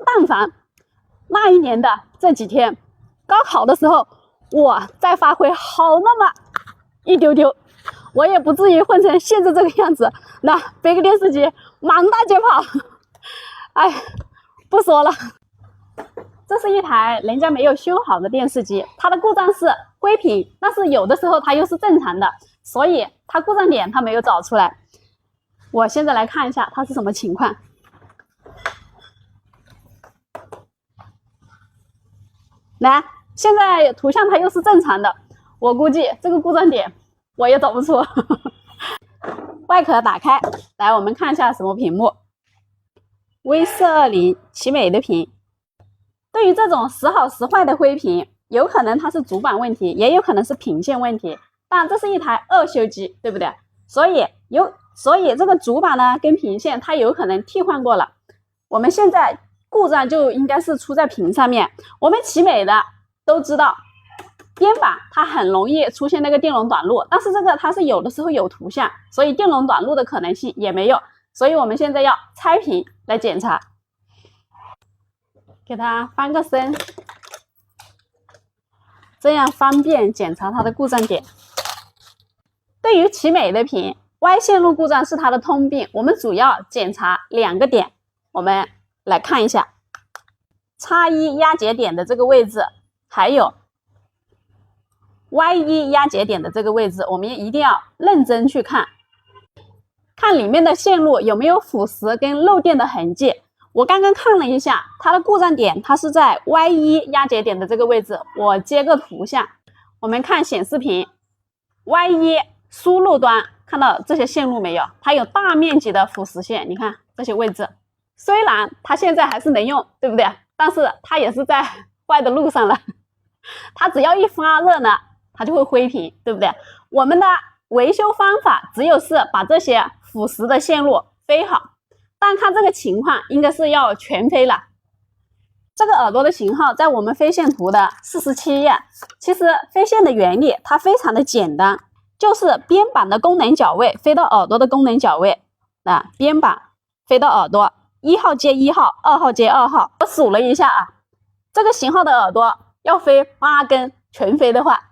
但凡那一年的这几天，高考的时候，我再发挥好那么一丢丢，我也不至于混成现在这个样子。那背个电视机满大街跑，哎，不说了。这是一台人家没有修好的电视机，它的故障是灰屏，但是有的时候它又是正常的，所以它故障点它没有找出来。我现在来看一下它是什么情况。来，现在图像它又是正常的，我估计这个故障点我也找不出。外壳打开，来我们看一下什么屏幕。V420奇美的屏。对于这种时好时坏的灰屏，有可能它是主板问题，也有可能是屏线问题，但这是一台二修机，对不对？所以这个主板呢跟屏线它有可能替换过了。我们现在故障就应该是出在屏上面。我们奇美的都知道，边板它很容易出现那个电容短路，但是这个它是有的时候有图像，所以电容短路的可能性也没有。所以我们现在要拆屏来检查。给它翻个身，这样方便检查它的故障点。对于奇美的屏， Y 线路故障是它的通病，我们主要检查2个点。我们来看一下 X1 压节点的这个位置，还有 Y1 压节点的这个位置，我们一定要认真去看，看里面的线路有没有腐蚀跟漏电的痕迹。我刚刚看了一下，它的故障点它是在 Y1 压节点的这个位置。我接个图像，我们看显示屏 Y1 输入端，看到这些线路没有？它有大面积的腐蚀线，你看这些位置。虽然它现在还是能用，对不对？但是它也是在坏的路上了。它只要一发热呢，它就会灰屏，对不对？我们的维修方法只有是把这些腐蚀的线路飞好。但看这个情况，应该是要全飞了。这个耳朵的型号在我们飞线图的47页。其实飞线的原理它非常的简单，就是边板的功能角位飞到耳朵的功能角位，边板飞到耳朵，1号接1号，2号接2号。我数了一下啊，这个型号的耳朵要飞8根，全飞的话，